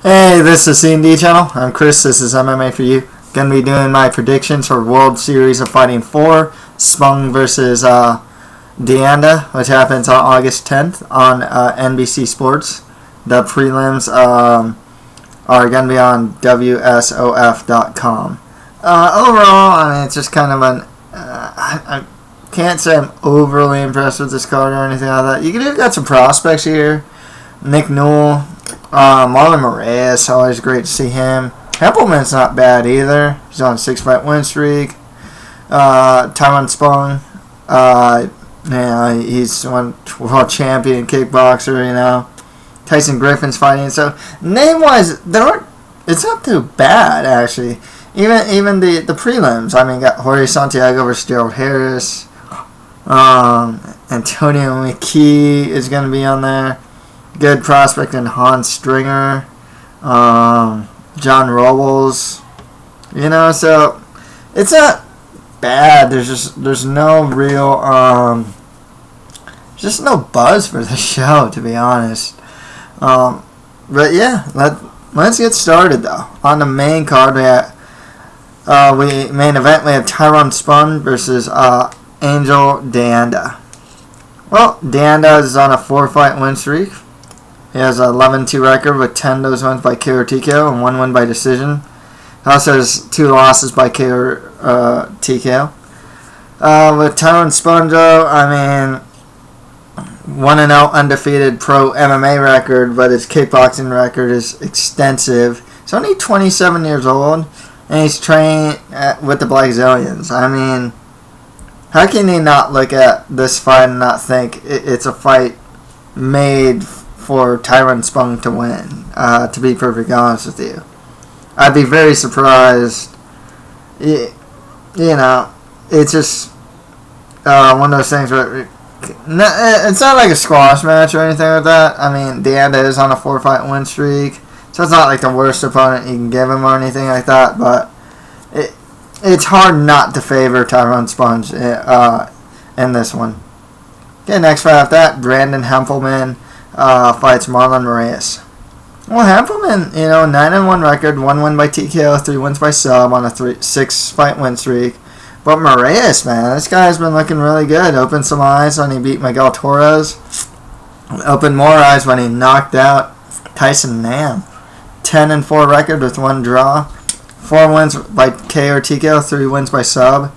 Hey, this is C&D Channel. I'm Chris. This is MMA for you. Gonna be doing my predictions for World Series of Fighting 4, Spong versus DeAnda, which happens on August 10th on NBC Sports. The prelims are gonna be on WSOF.com. Overall, I mean, it's just kind of an. I can't say I'm overly impressed with this card or anything like that. You got some prospects here. Nick Newell. Marlon Moraes, always great to see him. Hempleman's not bad either. He's on a 6-fight win streak. Tyrone Spong, he's one world champion kickboxer. Tyson Griffin's fighting. So name-wise, it's not too bad actually. Even the prelims. I mean, got Jorge Santiago versus Gerald Harris. Antonio McKee is going to be on there. Good prospect in Hans Stringer, John Robles, so it's not bad. There's no real, just no buzz for the show, to be honest. But yeah, let's get started though. On the main card, main event, we have Tyrone Spong versus Angel DeAnda. Well, DeAnda is on a 4-fight win streak. He has an 11-2 record with 10 of those wins by KO or TKO and 1 win by decision. He also has 2 losses by KO or TKO. With Tyrone Spong, I mean, 1-0 undefeated pro MMA record, but his kickboxing record is extensive. He's only 27 years old, and he's trained with the Black Zillions. I mean, how can you not look at this fight and not think it's a fight made for Tyrone Spong to win, to be perfectly honest with you? I'd be very surprised. It's just one of those things where it's not like a squash match or anything like that. I mean, DeAnda is on a 4-fight win streak, so it's not like the worst opponent you can give him or anything like that, but it's hard not to favor Tyrone Spong in this one. Okay, next fight after that, Brandon Hempleman fights Marlon Moraes. Well, Hempleman, 9-1 record, 1 win by TKO, 3 wins by sub on a 6-fight win streak. But Moraes, man, this guy's been looking really good. Opened some eyes when he beat Miguel Torres. Opened more eyes when he knocked out Tyson. 10-4 record with 1 draw. 4 wins by KO or TKO, 3 wins by sub.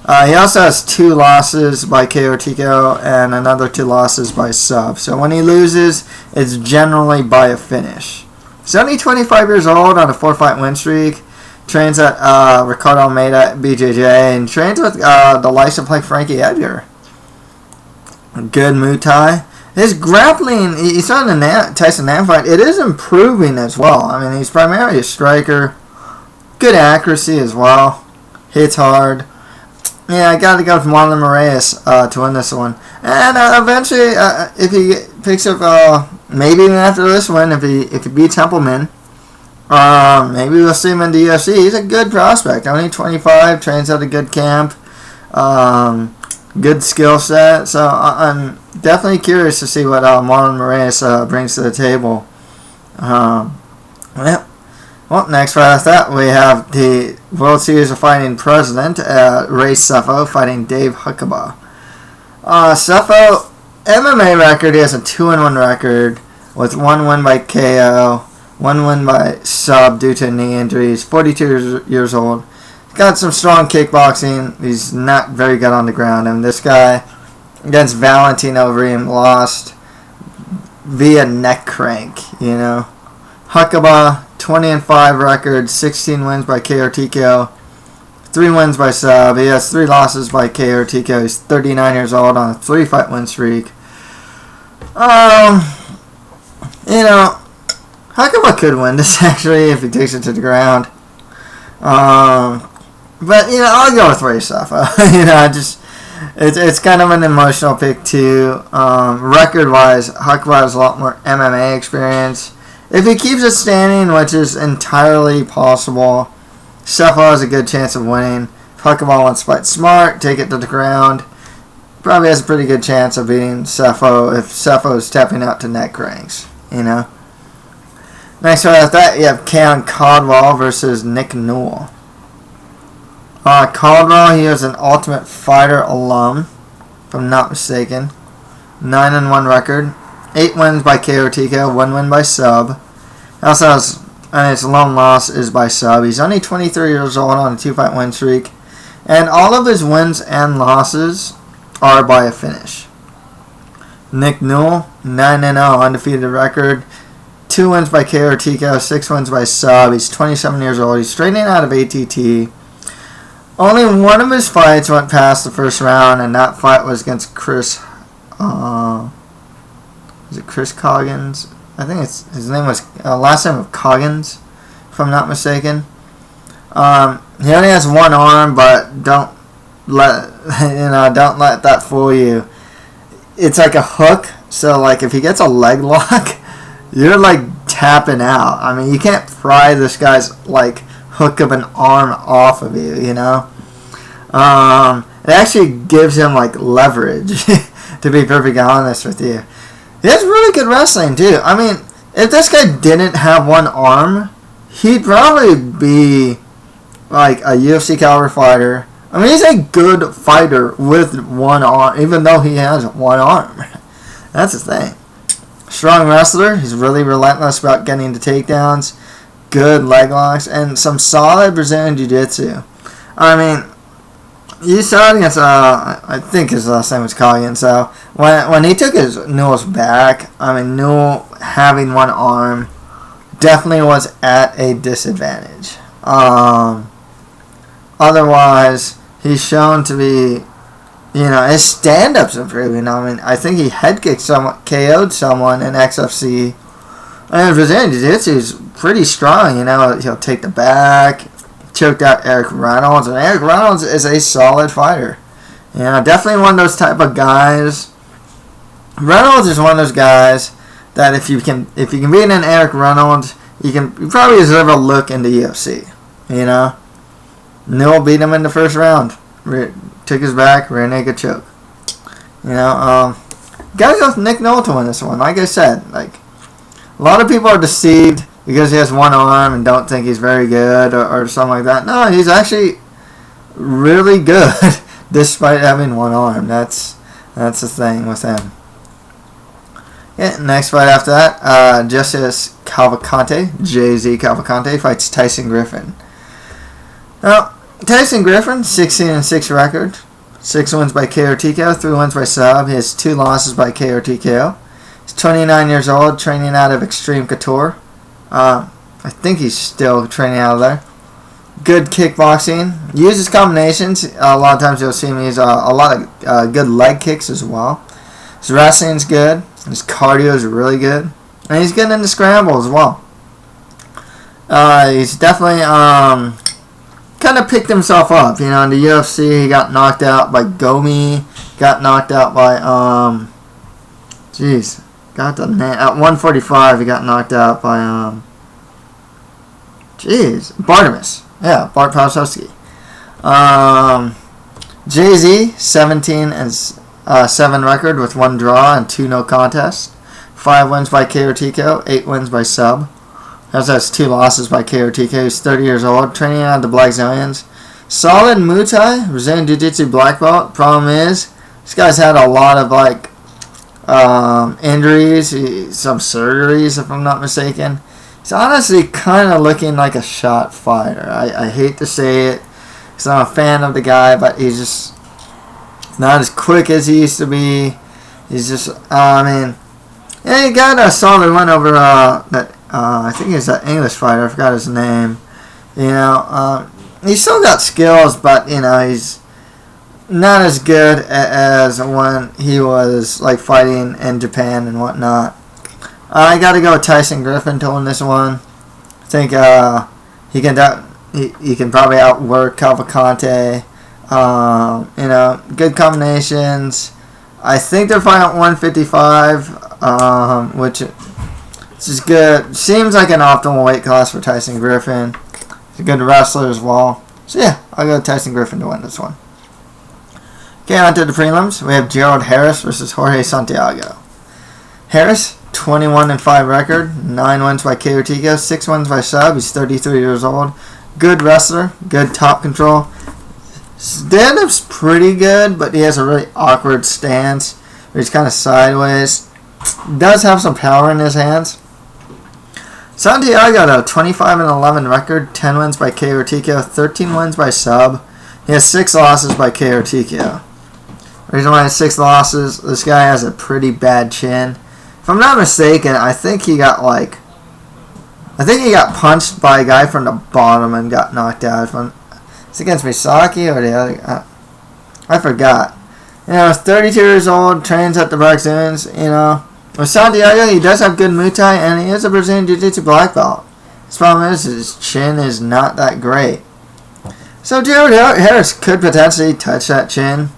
He also has 2 losses by KO or TKO and another 2 losses by sub. So when he loses, it's generally by a finish. He's only 25 years old on a 4-fight win streak. Trains at Ricardo Almeida at BJJ and trains with the likes of like Frankie Edgar. Good Muay Thai. His grappling, you saw in the Tyson fight, it is improving as well. I mean, he's primarily a striker. Good accuracy as well. Hits hard. Yeah, I got to go with Marlon Moraes to win this one. And eventually, if he picks up, maybe even after this one, if he beats Hempleman, maybe we'll see him in the UFC. He's a good prospect. Only 25, trains at a good camp, good skill set. So I'm definitely curious to see what Marlon Moraes brings to the table. Well, next fight after that, we have the World Series of Fighting President, Sefo, fighting Dave Huckaba. Sefo, MMA record, he has a 2-1 record with 1 win by KO, 1 win by sub due to knee injuries. 42 years old. He's got some strong kickboxing. He's not very good on the ground. And this guy, against Valentino Overeem, lost via neck crank, Huckaba, 20-5 record, 16 wins by KO or TKO, 3 wins by sub. He has 3 losses by KO or TKO. He's 39 years old on a 3-fight win streak. Huckaba could win this actually if he takes it to the ground. But I'll go with Sefo. It's kind of an emotional pick too. Record-wise, Huckaba has a lot more MMA experience. If he keeps it standing, which is entirely possible, Sefo has a good chance of winning. If Huckaba wants to fight smart, take it to the ground, probably has a pretty good chance of beating Sefo if Sefo is tapping out to neck cranks, Next right after that, you have Keon Caldwell versus Nick Newell. Caldwell, he is an Ultimate Fighter alum, if I'm not mistaken. 9-1 record. 8 wins by KO TKO, 1 win by sub. He also has, and his lone loss is by sub. He's only 23 years old on a 2-fight win streak. And all of his wins and losses are by a finish. Nick Newell, 9-0, undefeated record. 2 wins by KO TKO, 6 wins by sub. He's 27 years old. He's training out of ATT. Only one of his fights went past the first round, and that fight was against Chris. Was it Chris Coggins? I think his name was last name was Coggins, if I'm not mistaken. He only has one arm, but don't let that fool you. It's like a hook, so like if he gets a leg lock, you're like tapping out. I mean, you can't pry this guy's like hook of an arm off of you, you know. It actually gives him like leverage, to be perfectly honest with you. He has really good wrestling too. I mean, if this guy didn't have one arm, he'd probably be like a UFC caliber fighter. I mean, he's a good fighter with one arm, even though he has one arm. That's the thing. Strong wrestler. He's really relentless about getting the takedowns. Good leg locks. And some solid Brazilian Jiu-Jitsu. I mean, you saw it against, I think his last name was Keon. So, when he took Newell's back, I mean, Newell having one arm definitely was at a disadvantage. Otherwise, he's shown to be, his stand-up's improving. I mean, I think he head-kicked someone, KO'd someone in XFC. And Brazilian Jiu-Jitsu is pretty strong, He'll take the back, choked out Eric Reynolds, and Eric Reynolds is a solid fighter. Definitely one of those type of guys. Reynolds is one of those guys that if you can beat an Eric Reynolds, you probably deserve a look in the UFC. Newell beat him in the first round. Took his back, rear naked choke. Gotta go with Nick Newell to win this one. Like I said, like a lot of people are deceived because he has one arm and don't think he's very good or something like that. No, he's actually really good despite having one arm. That's the thing with him. Yeah, next fight after that, Gesias Cavalcante, JZ Cavalcante fights Tyson Griffin. Now, Tyson Griffin, 16-6 record, 6 wins by KO TKO, 3 wins by sub. He has 2 losses by KO TKO. He's 29 years old, training out of Extreme Couture. I think he's still training out of there. Good kickboxing. Uses combinations. A lot of times you'll see him use a lot of good leg kicks as well. His wrestling's good. His cardio is really good. And he's good in the scramble as well. He's definitely kind of picked himself up. In the UFC, he got knocked out by Gomi. Got knocked out by, got the name. At 145, he got knocked out by, Bartimus. Yeah, Bart Pasowski. JZ, 17-7 record with 1 draw and 2 no contests. 5 wins by KO TKO, 8 wins by sub. Has 2 losses by KO TKO. He's 30 years old, training out of the Black Zillions. Solid Muay Thai, Brazilian Jiu-Jitsu black belt. Problem is, this guy's had a lot of injuries, some surgeries, if I'm not mistaken. He's honestly kind of looking like a shot fighter. I hate to say it, because I'm a fan of the guy, but he's just not as quick as he used to be. He's just, he got a solid win over that. I think he's an English fighter. I forgot his name. He's still got skills, but he's not as good as when he was fighting in Japan and whatnot. I got to go with Tyson Griffin to win this one. I think he can probably outwork Cavalcante. Good combinations. I think they're fighting at 155, which is good. Seems like an optimal weight class for Tyson Griffin. He's a good wrestler as well. So yeah, I'll go with Tyson Griffin to win this one. Okay, on to the prelims. We have Gerald Harris versus Jorge Santiago. Harris, 21-5 record, 9 wins by KO TKO, 6 wins by sub. He's 33 years old. Good wrestler, good top control. Stand-up's pretty good, but he has a really awkward stance. He's kind of sideways. Does have some power in his hands. Santiago got a 25-11 record, 10 wins by KO TKO, 13 wins by sub. He has 6 losses by KO TKO. Reason why he has 6 losses, this guy has a pretty bad chin. If I'm not mistaken, I think he got punched by a guy from the bottom and got knocked out. It's against Misaki or the other. I forgot. You know, he's 32 years old, trains at the Brazilians. You know, with Santiago, he does have good Muay Thai, and he is a Brazilian Jiu-Jitsu black belt. His problem is his chin is not that great. So Jared Harris could potentially touch that chin.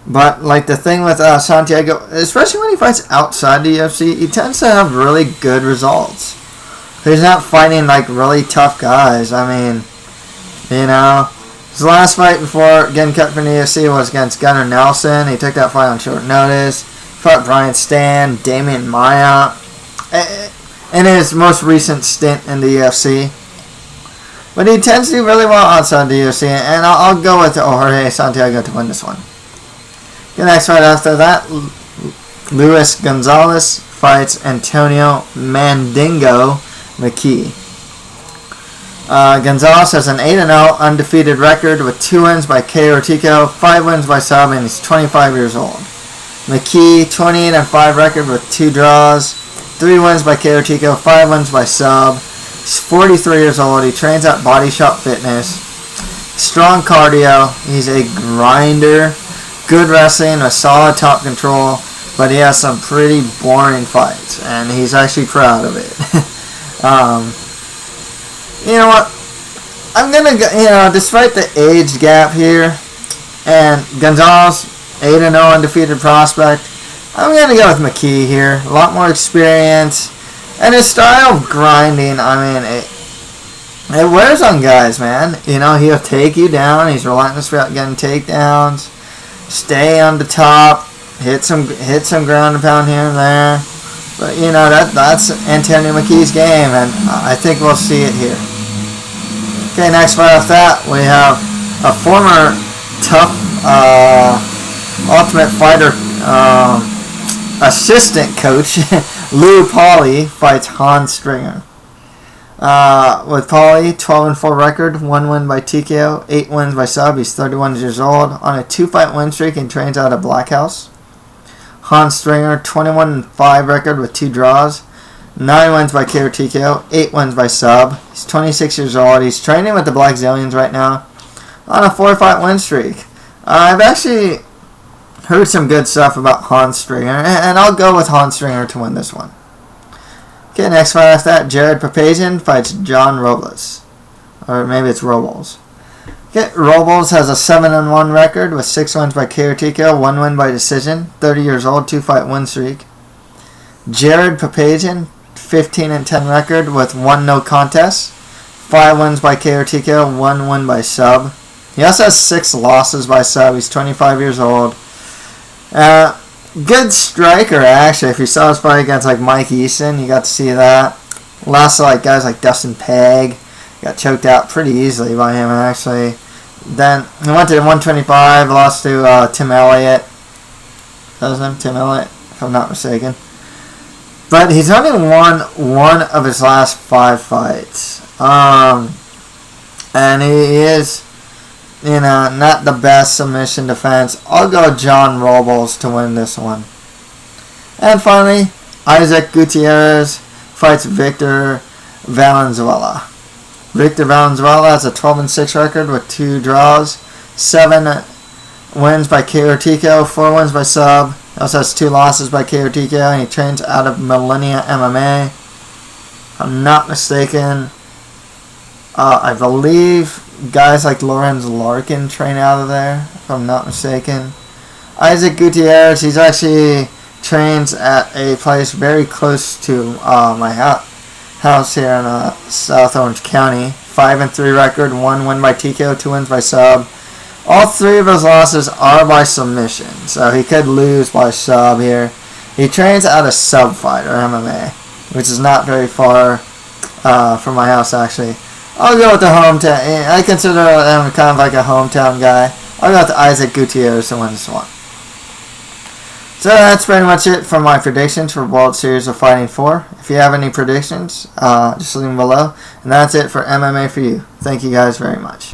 But, like, the thing with Santiago, especially when he fights outside the UFC, he tends to have really good results. He's not fighting, like, really tough guys. I mean, you know, his last fight before getting cut from the UFC was against Gunnar Nelson. He took that fight on short notice. Fought Brian Stan, Damian Maia, in his most recent stint in the UFC. But he tends to do really well outside the UFC, and I'll go with Jorge Santiago to win this one. The next fight after that, Luis Gonzalez fights Antonio Mandingo McKee. Gonzalez has an 8-0 undefeated record with 2 wins by KO TKO, 5 wins by sub, and he's 25 years old. McKee, 28-5 record with 2 draws, 3 wins by KO TKO, 5 wins by sub. He's 43 years old. He trains at Body Shop Fitness. Strong cardio. He's a grinder. Good wrestling, a solid top control, but he has some pretty boring fights, and he's actually proud of it. You know what? I'm gonna go, you know, despite the age gap here, and Gonzalez, 8-0 undefeated prospect, I'm gonna go with McKee here. A lot more experience, and his style of grinding, I mean, it wears on guys, man. You know, he'll take you down. He's relentless about getting takedowns. Stay on the top, hit some ground and pound here and there. But you know that's Antonio McKee's game, and I think we'll see it here. Okay, next fight off that we have a former tough Ultimate Fighter assistant coach Lou Pauly fights Hans Stringer. With Pauly, 12-4 record, 1 win by TKO, 8 wins by sub. He's 31 years old, on a 2-fight win streak and trains out of Black House. Hans Stringer, 21-5 record with 2 draws, 9 wins by KO TKO, 8 wins by sub. He's 26 years old. He's training with the Black Zillions right now on a 4-fight win streak. I've actually heard some good stuff about Hans Stringer, and I'll go with Hans Stringer to win this one. Okay, next fight after that, Jared Papazian fights John Robles. Or maybe it's Robles. Okay, Robles has a 7-1 record with 6 wins by KO TKO, 1 win by decision, 30 years old, 2-fight win streak. Jared Papazian, 15-10 record with 1 no contest, 5 wins by KO TKO, 1 win by sub. He also has 6 losses by sub. He's 25 years old. Good striker, actually. If you saw his fight against like Mike Eason, you got to see that. Lost to like guys like Dustin Pegg. Got choked out pretty easily by him, actually. Then he went to 125, lost to Tim Elliott. That was him, Tim Elliott, if I'm not mistaken. But he's only won 1 of his last 5 fights. And he is, you know, not the best submission defense. I'll go John Robles to win this one. And finally, Isaac Gutierrez fights Victor Valenzuela. Victor Valenzuela has a 12-6 record with 2 draws, 7 wins by KO TKO, 4 wins by sub. He also has 2 losses by KO TKO, and he trains out of Millennia MMA. If I'm not mistaken, I believe guys like Lorenz Larkin train out of there, if I'm not mistaken. Isaac Gutierrez, he's actually trains at a place very close to my house here in South Orange County. 5-3 record, 1 win by TKO, 2 wins by sub. All 3 of his losses are by submission, so he could lose by sub here. He trains out of Sub Fight or MMA, which is not very far from my house actually. I'll go with the hometown. I consider him kind of like a hometown guy. I'll go with Isaac Gutierrez to win this one. So that's pretty much it for my predictions for World Series of Fighting 4. If you have any predictions, just leave them below. And that's it for MMA for you. Thank you guys very much.